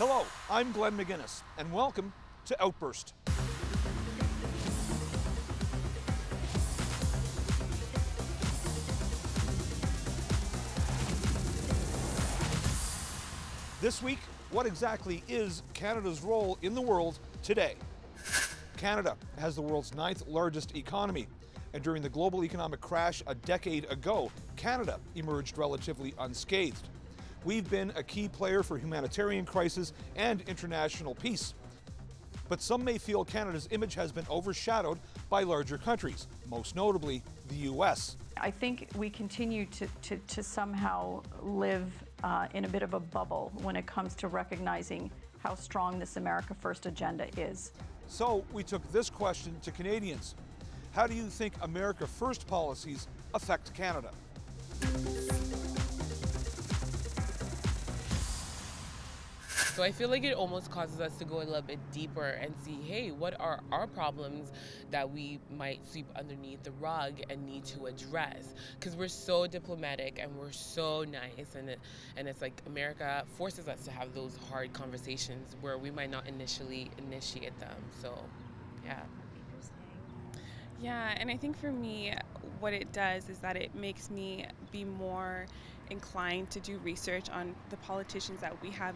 Hello, I'm Glenn McGuinness, and welcome to Outburst. This week, what exactly is Canada's role in the world today? Canada has the world's 9th largest economy, and during the global economic crash a decade ago, Canada emerged relatively unscathed. We've been a key player for humanitarian crisis and international peace. But some may feel Canada's image has been overshadowed by larger countries, most notably the US. I think we continue to somehow live in a bit of a bubble when it comes to recognizing how strong this America First agenda is. So we took this question to Canadians. How do you think America First policies affect Canada? So I feel like it almost causes us to go a little bit deeper and see, hey, what are our problems that we might sweep underneath the rug and need to address? Because we're so diplomatic and we're so nice, and it's like America forces us to have those hard conversations where we might not initially initiate them. So, yeah. Yeah, and I think for me, what it does is that it makes me be more inclined to do research on the politicians that we have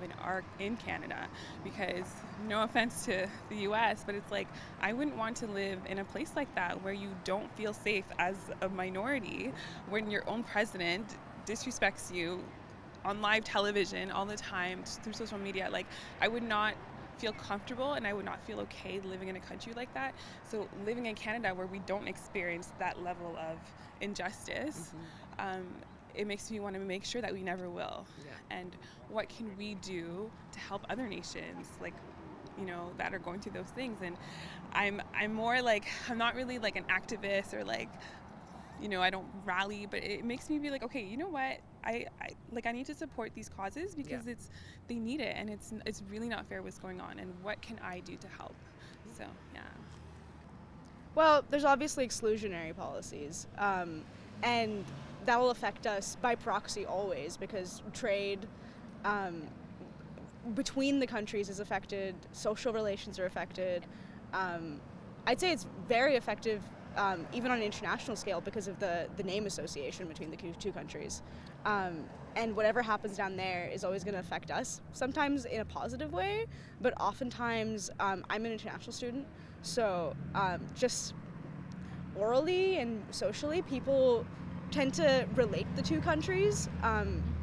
in Canada, because no offense to the US, but it's like I wouldn't want to live in a place like that where you don't feel safe as a minority, when your own president disrespects you on live television all the time through social media. Like, I would not feel comfortable and I would not feel okay living in a country like that. So living in Canada where we don't experience that level of injustice, it makes me want to make sure that we never will. Yeah. And what can we do to help other nations, like, you know, that are going through those things? And I'm more like, I'm not really like an activist or like, you know, I don't rally, but it makes me be like, okay, you know what? I need to support these causes because they need it, and it's really not fair what's going on, and what can I do to help? So, yeah. Well, there's obviously exclusionary policies, and that will affect us by proxy always, because trade between the countries is affected, social relations are affected. I'd say it's very effective even on an international scale because of the name association between the two countries. And whatever happens down there is always going to affect us, sometimes in a positive way, but oftentimes I'm an international student, so just orally and socially people tend to relate the two countries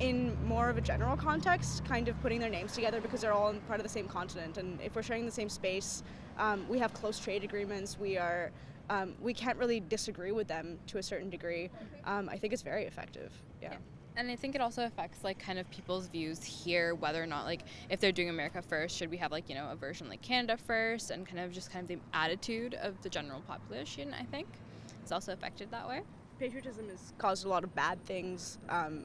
in more of a general context, kind of putting their names together because they're all in part of the same continent, and if we're sharing the same space, we have close trade agreements, we can't really disagree with them to a certain degree. I think it's very effective. Yeah. And I think it also affects like kind of people's views here, whether or not like if they're doing America First, should we have like, you know, a version like Canada First, and kind of the attitude of the general population. I think it's also affected that way. Patriotism has caused a lot of bad things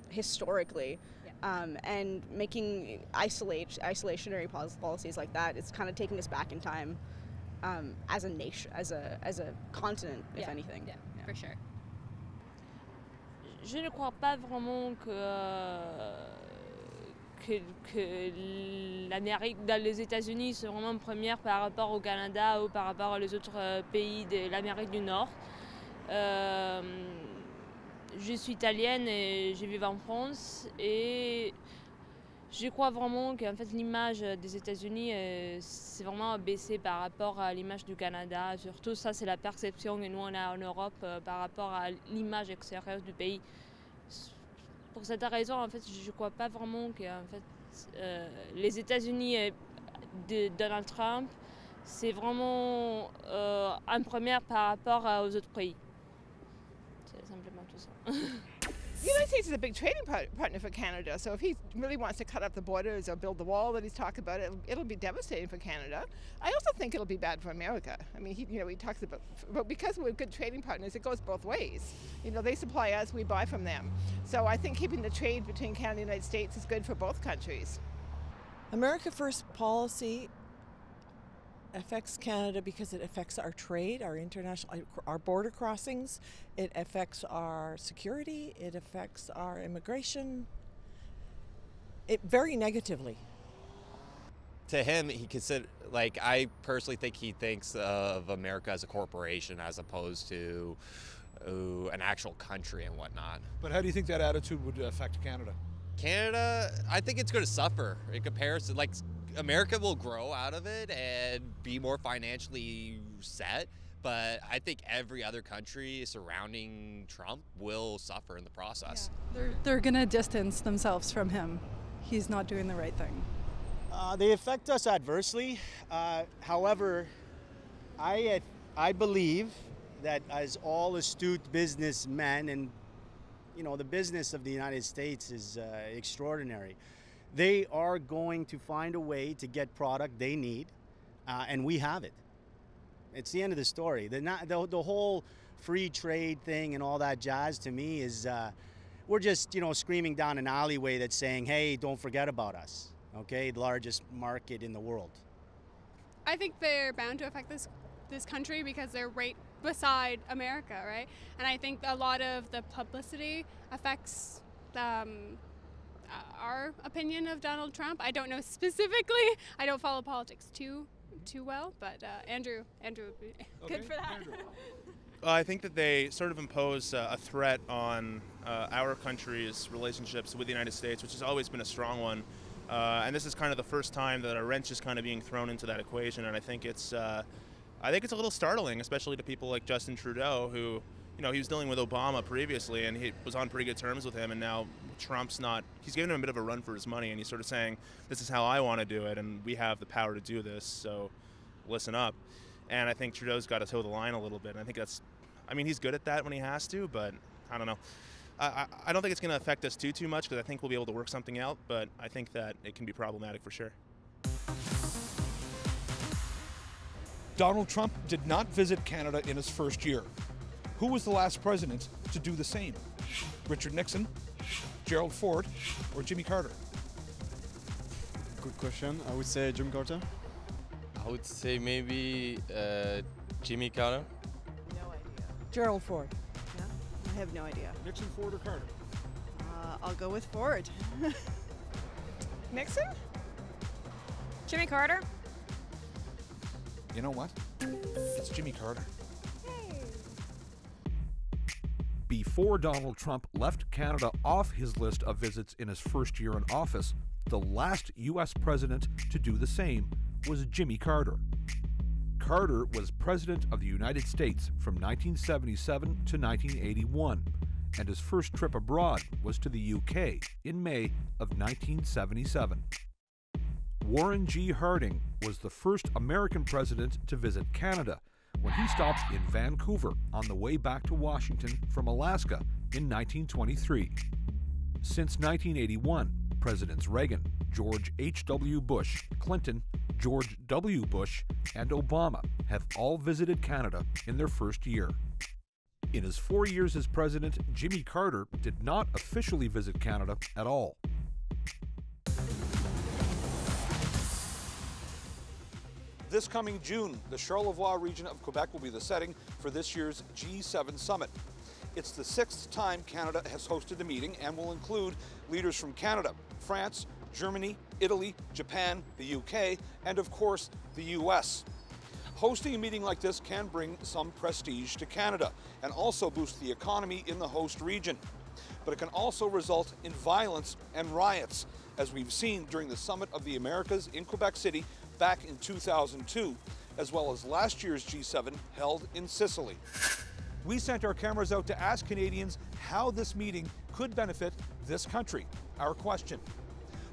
historically, and making isolationary policies like that, it's kind of taking us back in time as a nation, as a continent, if anything. Yeah, for sure. Je ne crois pas vraiment que l'Amérique, les États-Unis sont vraiment premières par rapport au Canada ou par rapport aux autres pays de l'Amérique du Nord. Je suis italienne et je vis en France, et je crois vraiment qu'en fait l'image des États-Unis c'est vraiment baissé par rapport à l'image du Canada. Surtout ça, c'est la perception que nous on a en Europe par rapport à l'image extérieure du pays. Pour cette raison, en fait, je crois pas vraiment que en fait les États-Unis de Donald Trump c'est vraiment en première par rapport aux autres pays. C'est simplement tout ça. The United States is a big trading partner for Canada, so if he really wants to cut up the borders or build the wall that he's talked about, it'll be devastating for Canada. I also think it'll be bad for America. I mean, he talks about, but because we're good trading partners, it goes both ways. You know, they supply us, we buy from them. So I think keeping the trade between Canada and the United States is good for both countries. America First policy affects Canada because it affects our trade, our border crossings, it affects our security, it affects our immigration, very negatively. to him, he consider, like, I personally think he thinks of America as a corporation as opposed to an actual country and whatnot. But how do you think that attitude would affect Canada? Canada, I think it's going to suffer in comparison. Like, America will grow out of it and be more financially set, but I think every other country surrounding Trump will suffer in the process. Yeah. They're going to distance themselves from him. He's not doing the right thing. They affect us adversely. However, I believe that as all astute businessmen, and you know, the business of the United States is extraordinary, they are going to find a way to get product they need, and we have it. It's the end of the story. The whole free trade thing and all that jazz, to me, is we're just, you know, screaming down an alleyway that's saying, hey, don't forget about us, okay? The largest market in the world. I think they're bound to affect this country because they're right beside America, right? And I think a lot of the publicity affects our opinion of Donald Trump. I don't know specifically. I don't follow politics too well, but Andrew would be good for that. I think that they sort of impose a threat on our country's relationships with the United States, which has always been a strong one. And this is kind of the first time that a wrench is kind of being thrown into that equation, and I think it's a little startling, especially to people like Justin Trudeau, who, you know, he was dealing with Obama previously, and he was on pretty good terms with him, and now Trump's not. He's giving him a bit of a run for his money, and he's sort of saying, this is how I want to do it, and we have the power to do this, so listen up. And I think Trudeau's got to toe the line a little bit, and I think that's, I mean, he's good at that when he has to, but I don't know. I don't think it's going to affect us too much, because I think we'll be able to work something out, but I think that it can be problematic for sure. Donald Trump did not visit Canada in his first year. Who was the last president to do the same? Richard Nixon, Gerald Ford, or Jimmy Carter? Good question. I would say Jimmy Carter. I would say maybe Jimmy Carter. No idea. Gerald Ford. Yeah, I have no idea. Nixon, Ford, or Carter? I'll go with Ford. Nixon? Jimmy Carter? You know what? It's Jimmy Carter. Before Donald Trump left Canada off his list of visits in his first year in office, the last U.S. president to do the same was Jimmy Carter. Carter was President of the United States from 1977 to 1981, and his first trip abroad was to the UK in May of 1977. Warren G. Harding was the first American president to visit Canada when he stopped in Vancouver on the way back to Washington from Alaska in 1923. Since 1981, Presidents Reagan, George H.W. Bush, Clinton, George W. Bush, and Obama have all visited Canada in their first year. In his 4 years as president, Jimmy Carter did not officially visit Canada at all. This coming June, the Charlevoix region of Quebec will be the setting for this year's G7 summit. It's the 6th time Canada has hosted the meeting and will include leaders from Canada, France, Germany, Italy, Japan, the UK, and of course, the US. Hosting a meeting like this can bring some prestige to Canada and also boost the economy in the host region. But it can also result in violence and riots, as we've seen during the Summit of the Americas in Quebec City back in 2002, as well as last year's G7 held in Sicily. We sent our cameras out to ask Canadians how this meeting could benefit this country. Our question: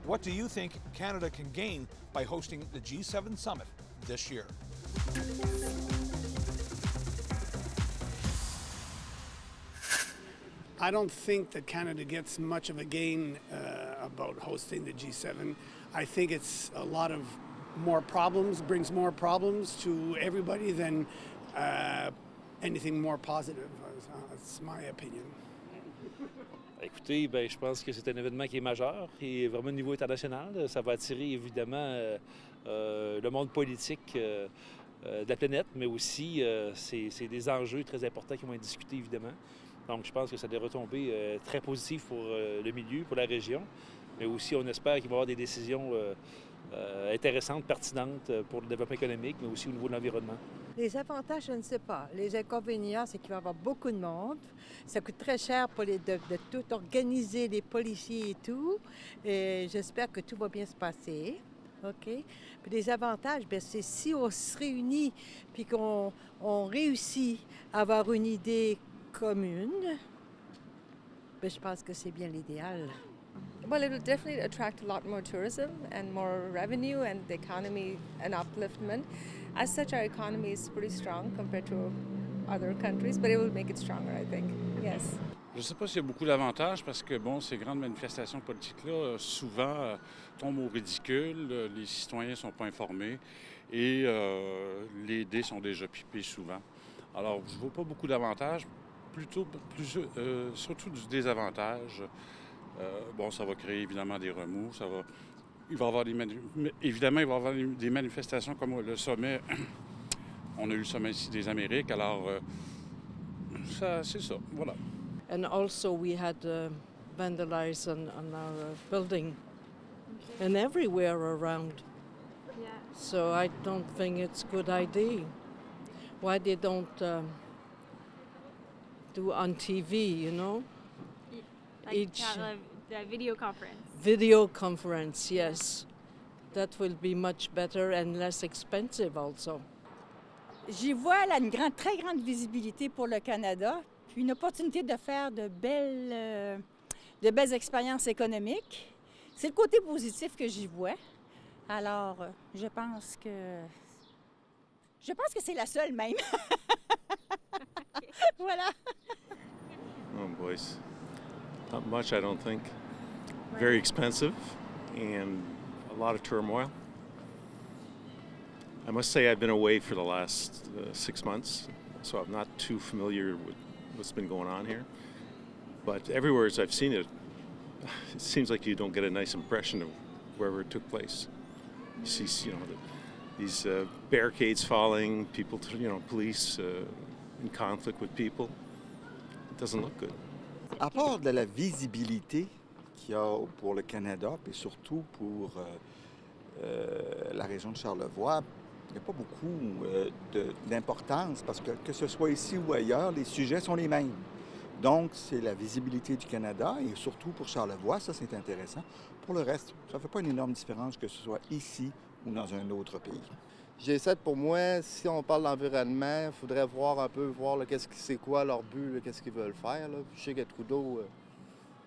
what do you think Canada can gain by hosting the G7 summit this year? I don't think that Canada gets much of a gain about hosting the G7. I think it's a lot of more problems, brings more problems to everybody than anything more positive. That's my opinion. Écoutez, je pense que c'est un événement qui est majeur et vraiment au niveau international. Ça va attirer évidemment le monde politique de la planète, mais aussi c'est des enjeux très importants qui vont être discutés évidemment. Donc je pense que ça a des retombées très positives pour le milieu, pour la région, mais aussi on espère qu'il va y avoir des décisions intéressante, pertinente pour le développement économique, mais aussi au niveau de l'environnement. Les avantages, je ne sais pas. Les inconvénients, c'est qu'il va y avoir beaucoup de monde. Ça coûte très cher pour de tout organiser, les policiers et tout. Et j'espère que tout va bien se passer. OK? Puis les avantages, bien, c'est si on se réunit puis qu'on réussit à avoir une idée commune, bien, je pense que c'est bien l'idéal. Well, it will definitely attract a lot more tourism and more revenue and the economy an upliftment. As such, our economy is pretty strong compared to other countries, but it will make it stronger, I think. Yes. Je ne sais pas s'il y a beaucoup d'avantages parce que, bon, ces grandes manifestations politiques-là, souvent tombent au ridicule, les citoyens ne sont pas informés et les dés sont déjà pipés souvent. Alors, je ne vois pas beaucoup d'avantages, surtout du désavantage. Bon, ça va créer évidemment des remous, il va y avoir des manifestations comme le sommet. On a eu le sommet ici des Amériques, alors c'est ça, voilà. And also we had vandalized on our building and everywhere around. Yeah. So I don't think it's a good idea. Why they don't do on TV, you know? Like the video conference. Video conference, yes. That will be much better and less expensive also. J'y vois là, une très grande visibilité pour le Canada, puis une opportunité de faire de belles expériences économiques. C'est le côté positif que j'y vois. Alors, je pense que c'est la seule même. Voilà. Oh, boys. Not much, I don't think. Very expensive and a lot of turmoil. I must say I've been away for the last 6 months, so I'm not too familiar with what's been going on here. But everywhere as I've seen it, it seems like you don't get a nice impression of wherever it took place. You see, these barricades falling, people, police in conflict with people. It doesn't look good. À part de la visibilité qu'il y a pour le Canada, et surtout pour la région de Charlevoix, il n'y a pas beaucoup d'importance parce que ce soit ici ou ailleurs, les sujets sont les mêmes. Donc, c'est la visibilité du Canada et surtout pour Charlevoix, ça c'est intéressant. Pour le reste, ça ne fait pas une énorme différence que ce soit ici ou dans un autre pays. G7, pour moi, si on parle d'environnement, il faudrait voir c'est quoi leur but, qu'est-ce qu'ils veulent faire. Là. Je sais que Trudeau...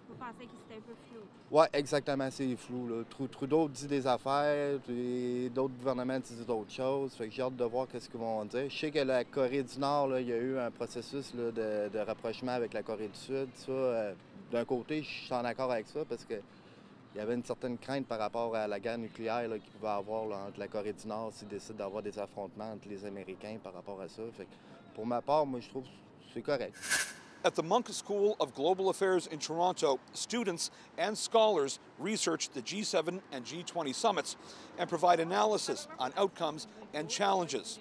Vous pensez que c'était un peu flou? Oui, exactement, c'est flou. Là. Trudeau dit des affaires, et d'autres gouvernements disent d'autres choses. Fait que j'ai hâte de voir qu'est-ce qu'ils vont dire. Je sais que la Corée du Nord, là, il y a eu un processus là, de rapprochement avec la Corée du Sud. Ça, d'un côté, je suis en accord avec ça parce que il y avait une certaine crainte par rapport à la guerre nucléaire qu'il pouvait avoir là, entre la Corée du Nord s'ils décident d'avoir des affrontements entre les Américains par rapport à ça. Fait que pour ma part, moi, je trouve que c'est correct. At the Munk School of Global Affairs in Toronto, students and scholars research the G7 and G20 summits and provide analysis on outcomes and challenges.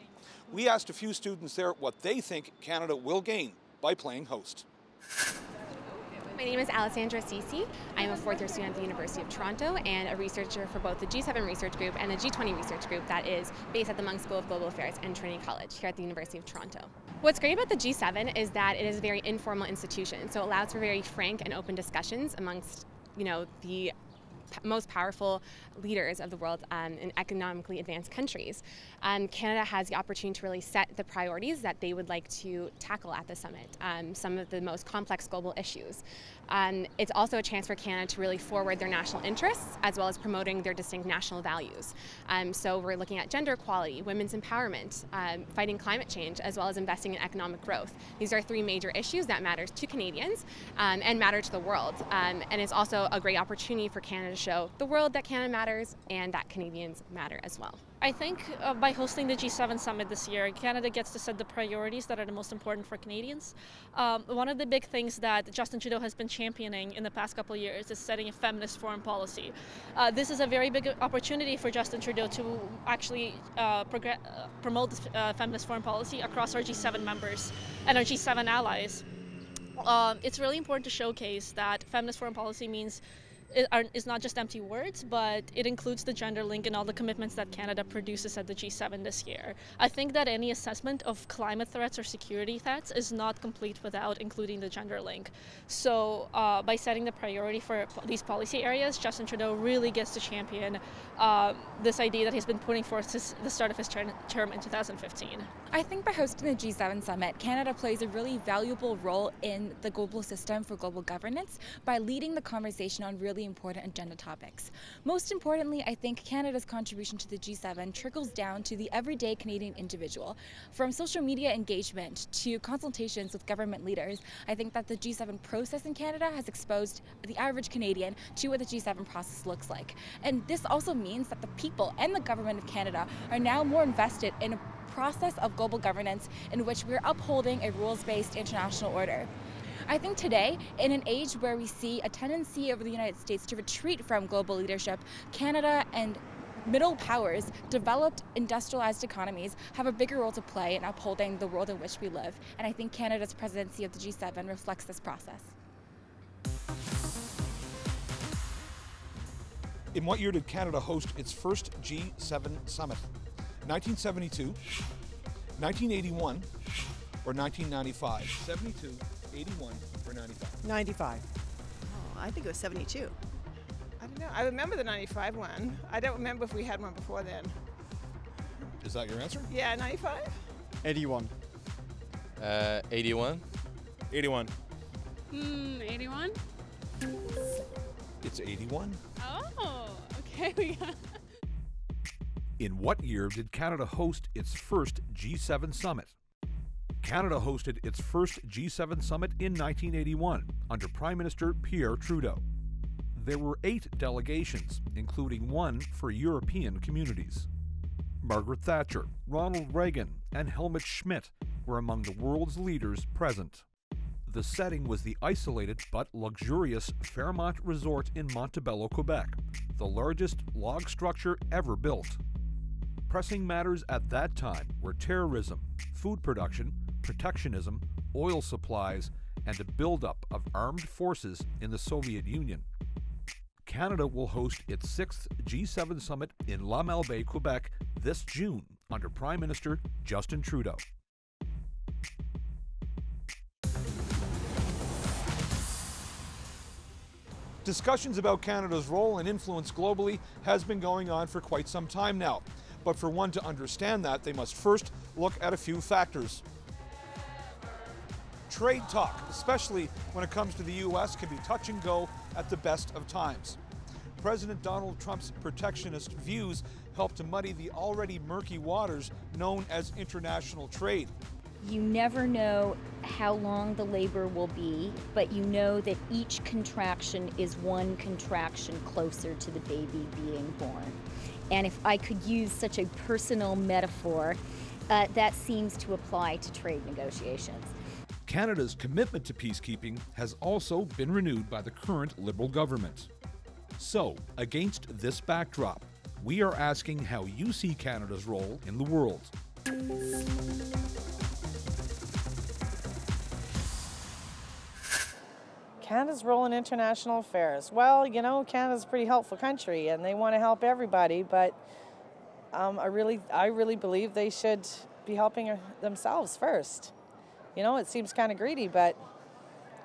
We asked a few students there what they think Canada will gain by playing host. My name is Alessandra Sisi. I'm a fourth-year student at the University of Toronto and a researcher for both the G7 research group and the G20 research group that is based at the Munk School of Global Affairs and Trinity College here at the University of Toronto. What's great about the G7 is that it is a very informal institution, so it allows for very frank and open discussions amongst, the most powerful leaders of the world in economically advanced countries. Canada has the opportunity to really set the priorities that they would like to tackle at the summit, some of the most complex global issues. It's also a chance for Canada to really forward their national interests as well as promoting their distinct national values. So we're looking at gender equality, women's empowerment, fighting climate change, as well as investing in economic growth. These are three major issues that matter to Canadians and matter to the world. And it's also a great opportunity for Canada to show the world that Canada matters and that Canadians matter as well. I think by hosting the G7 summit this year, Canada gets to set the priorities that are the most important for Canadians. One of the big things that Justin Trudeau has been championing in the past couple of years is setting a feminist foreign policy. This is a very big opportunity for Justin Trudeau to actually promote this feminist foreign policy across our G7 members and our G7 allies. It's really important to showcase that feminist foreign policy means is not just empty words, but it includes the gender link and all the commitments that Canada produces at the G7 this year. I think that any assessment of climate threats or security threats is not complete without including the gender link. So by setting the priority for these policy areas, Justin Trudeau really gets to champion this idea that he's been putting forth since the start of his term in 2015. I think by hosting the G7 summit, Canada plays a really valuable role in the global system for global governance by leading the conversation on really important agenda topics. Most importantly, I think Canada's contribution to the G7 trickles down to the everyday Canadian individual. From social media engagement to consultations with government leaders, I think that the G7 process in Canada has exposed the average Canadian to what the G7 process looks like. And this also means that the people and the government of Canada are now more invested in a process of global governance in which we're upholding a rules-based international order. I think today, in an age where we see a tendency over the United States to retreat from global leadership, Canada and middle powers, developed industrialized economies, have a bigger role to play in upholding the world in which we live. And I think Canada's presidency of the G7 reflects this process. In what year did Canada host its first G7 summit? 1972, 1981, or 1995? 72, 81, or 95? 95. Oh, I think it was 72. I don't know. I remember the 95 one. I don't remember if we had one before then. Is that your answer? Yeah, 95? 81. 81. 81. 81? It's 81. Oh, okay. We got. In what year did Canada host its first G7 summit? Canada hosted its first G7 summit in 1981 under Prime Minister Pierre Trudeau. There were 8 delegations, including one for European communities. Margaret Thatcher, Ronald Reagan, and Helmut Schmidt were among the world's leaders present. The setting was the isolated but luxurious Fairmont Resort in Montebello, Quebec, the largest log structure ever built. Pressing matters at that time were terrorism, food production, protectionism, oil supplies, and a buildup of armed forces in the Soviet Union. Canada will host its 6th G7 summit in La Malbaie, Quebec this June under Prime Minister Justin Trudeau. Discussions about Canada's role and influence globally has been going on for quite some time now. But for one to understand that, they must first look at a few factors. Trade talk, especially when it comes to the U.S., can be touch and go at the best of times. President Donald Trump's protectionist views help to muddy the already murky waters known as international trade. You never know how long the labor will be, but you know that each contraction is one contraction closer to the baby being born. And if I could use such a personal metaphor, that seems to apply to trade negotiations. Canada's commitment to peacekeeping has also been renewed by the current Liberal government. So, against this backdrop, we are asking how you see Canada's role in the world. Canada's role in international affairs. Well, you know, Canada's a pretty helpful country and they want to help everybody, but I really believe they should be helping themselves first. You know, it seems kind of greedy, but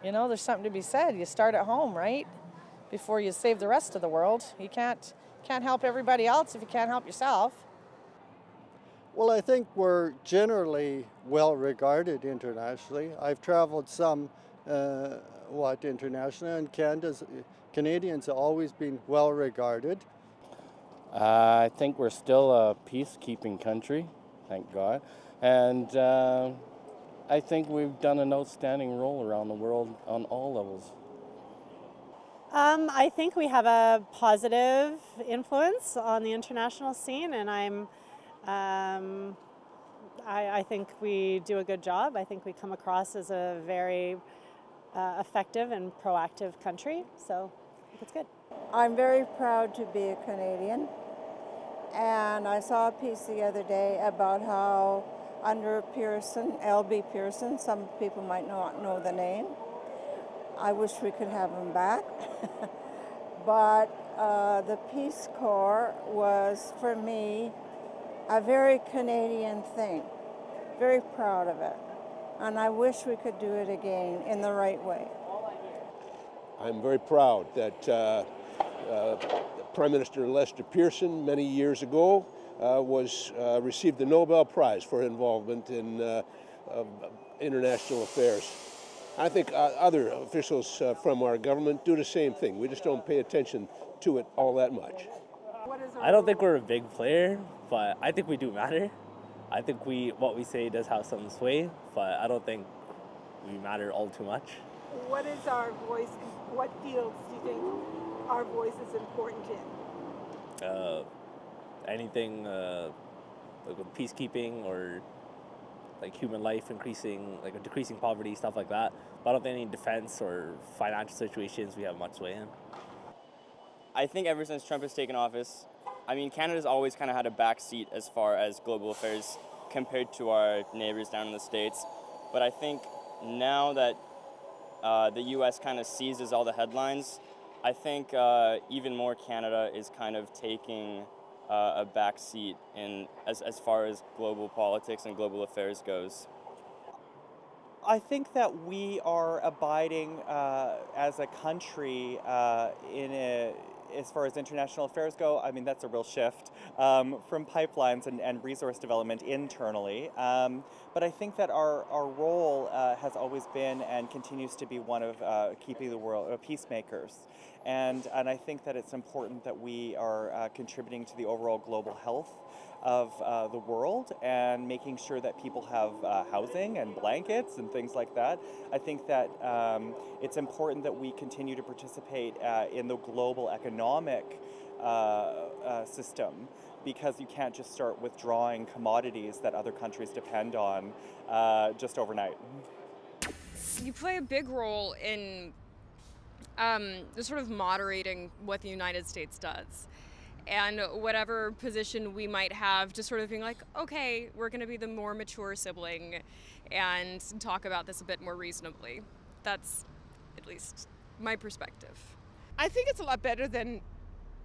you know, there's something to be said. You start at home, right? Before you save the rest of the world. You can't help everybody else if you can't help yourself. Well, I think we're generally well regarded internationally. I've traveled some internationally, and Canadians have always been well regarded. I think we're still a peacekeeping country, thank God. And I think we've done an outstanding role around the world on all levels. I think we have a positive influence on the international scene, and I think we do a good job. I think we come across as a very effective and proactive country, so I think it's good. I'm very proud to be a Canadian, and I saw a piece the other day about how under Pearson, L.B. Pearson, some people might not know the name. I wish we could have him back. but the Peace Corps was, for me, a very Canadian thing. Very proud of it. And I wish we could do it again in the right way. I'm very proud that Prime Minister Lester Pearson, many years ago, received the Nobel Prize for involvement in international affairs. I think other officials from our government do the same thing. We just don't pay attention to it all that much. I don't think we're a big player, but I think we do matter. I think what we say does have some sway, but I don't think we matter all too much. What is our voice? What fields do you think our voice is important in? Anything like with peacekeeping or like human life increasing, like decreasing poverty, stuff like that. But I don't think any defense or financial situations we have much sway in. I think ever since Trump has taken office, I mean, Canada's always kind of had a backseat as far as global affairs compared to our neighbors down in the States. But I think now that the U.S. kind of seizes all the headlines, I think even more Canada is kind of taking a backseat in as far as global politics and global affairs goes. I think that we are abiding as a country as far as international affairs go. I mean, that's a real shift from pipelines and resource development internally. But I think that our role has always been and continues to be one of keeping the world peacemakers. And I think that it's important that we are contributing to the overall global health of the world and making sure that people have housing and blankets and things like that. I think that it's important that we continue to participate in the global economic system, because you can't just start withdrawing commodities that other countries depend on just overnight. You play a big role in the sort of moderating what the United States does. And whatever position we might have, just sort of being like, okay, we're going to be the more mature sibling and talk about this a bit more reasonably. That's at least my perspective. I think it's a lot better than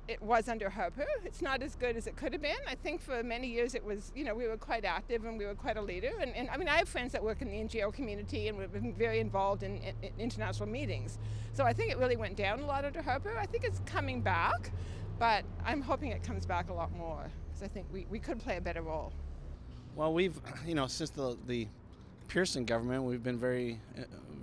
it was under Harper. It's not as good as it could have been. I think for many years it was, we were quite active and we were quite a leader. And I mean, I have friends that work in the NGO community and we've been very involved in international meetings. So I think it really went down a lot under Harper. I think it's coming back, but I'm hoping it comes back a lot more, because I think we could play a better role. Well, we've, since the Pearson government, we've been very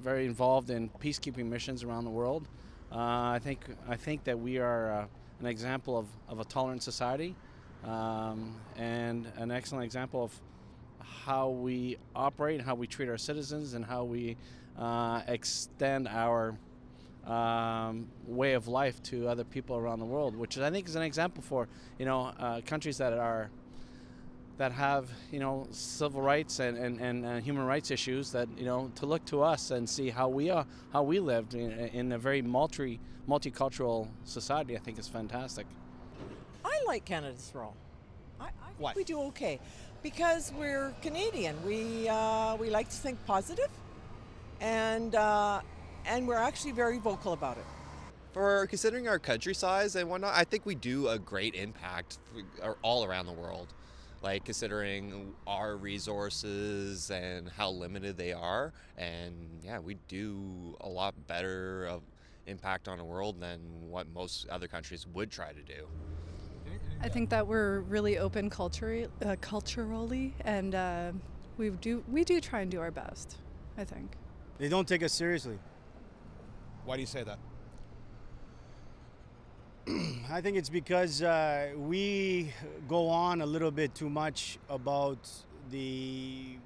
involved in peacekeeping missions around the world. I think that we are an example of a tolerant society, and an excellent example of how we operate, how we treat our citizens, and how we extend our way of life to other people around the world, which I think is an example for countries that have civil rights and human rights issues, that to look to us and see how we lived in a very multicultural society. I think is fantastic. I like Canada's role. I think we do okay because we're Canadian. We like to think positive, and we're actually very vocal about it. For considering our country size and whatnot, I think we do a great impact all around the world. Like, considering our resources and how limited they are, and yeah, we do a lot better of impact on the world than what most other countries would try to do. I think that we're really open culturally, and we do try and do our best, I think. They don't take us seriously. Why do you say that? I think it's because we go on a little bit too much about the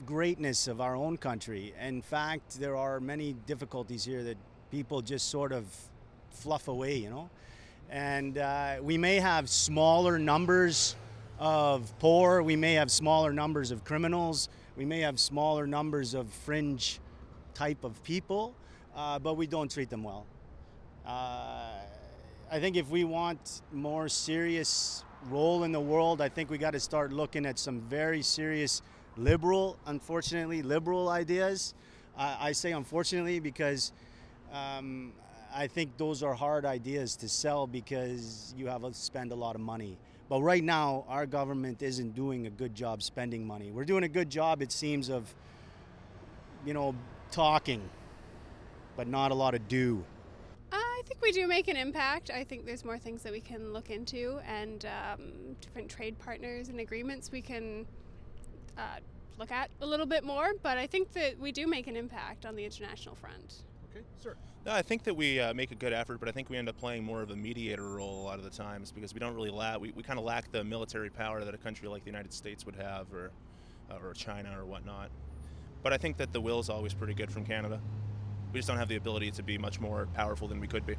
greatness of our own country. In fact, there are many difficulties here that people just sort of fluff away, And we may have smaller numbers of poor, we may have smaller numbers of criminals, we may have smaller numbers of fringe type of people, but we don't treat them well. I think if we want more serious role in the world, I think we got to start looking at some very serious liberal ideas. I say unfortunately because I think those are hard ideas to sell because you have to spend a lot of money. But right now, our government isn't doing a good job spending money. We're doing a good job, it seems, of, you know, talking, but not a lot of do. I think we do make an impact. I think there's more things that we can look into, and different trade partners and agreements we can look at a little bit more, but I think that we do make an impact on the international front. Okay, sir. No, I think that we make a good effort, but I think we end up playing more of a mediator role a lot of the times because we don't really we kind of lack the military power that a country like the United States would have, or China or whatnot. But I think that the will is always pretty good from Canada. We just don't have the ability to be much more powerful than we could be.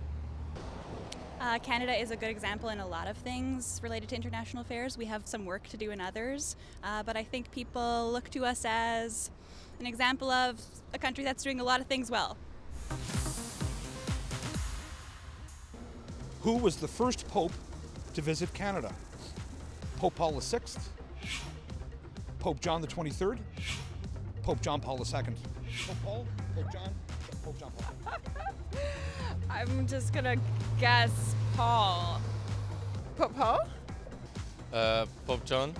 Canada is a good example in a lot of things related to international affairs. We have some work to do in others, but I think people look to us as an example of a country that's doing a lot of things well. Who was the first pope to visit Canada? Pope Paul VI, Pope John the 23rd, Pope John Paul II. Pope Paul, Pope John, Pope John Paul. I'm just gonna guess Paul. Pope Paul? Pope John,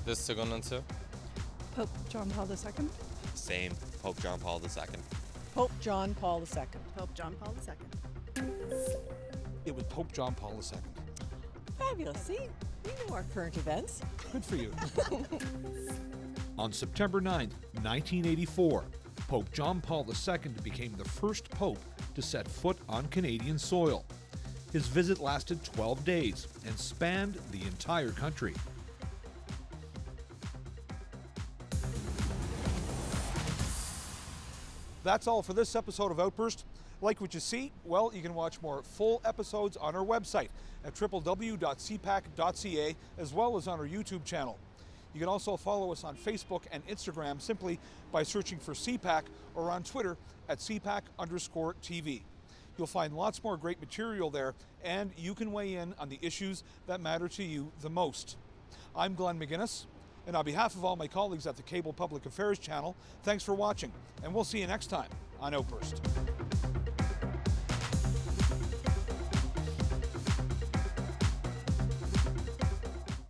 the second answer. Pope John Paul II. Same, Pope John Paul II. Pope John Paul II. Pope John Paul II. It was Pope John Paul II. Fabulous. See, we know our current events. Good for you. On September 9th, 1984, Pope John Paul II became the first pope to set foot on Canadian soil. His visit lasted 12 days and spanned the entire country. That's all for this episode of Outburst. Like what you see? Well, you can watch more full episodes on our website at www.cpac.ca, as well as on our YouTube channel. You can also follow us on Facebook and Instagram simply by searching for CPAC, or on Twitter at CPAC_TV. You'll find lots more great material there, and you can weigh in on the issues that matter to you the most. I'm Glenn McGuinness, and on behalf of all my colleagues at the Cable Public Affairs channel, thanks for watching, and we'll see you next time on Outburst.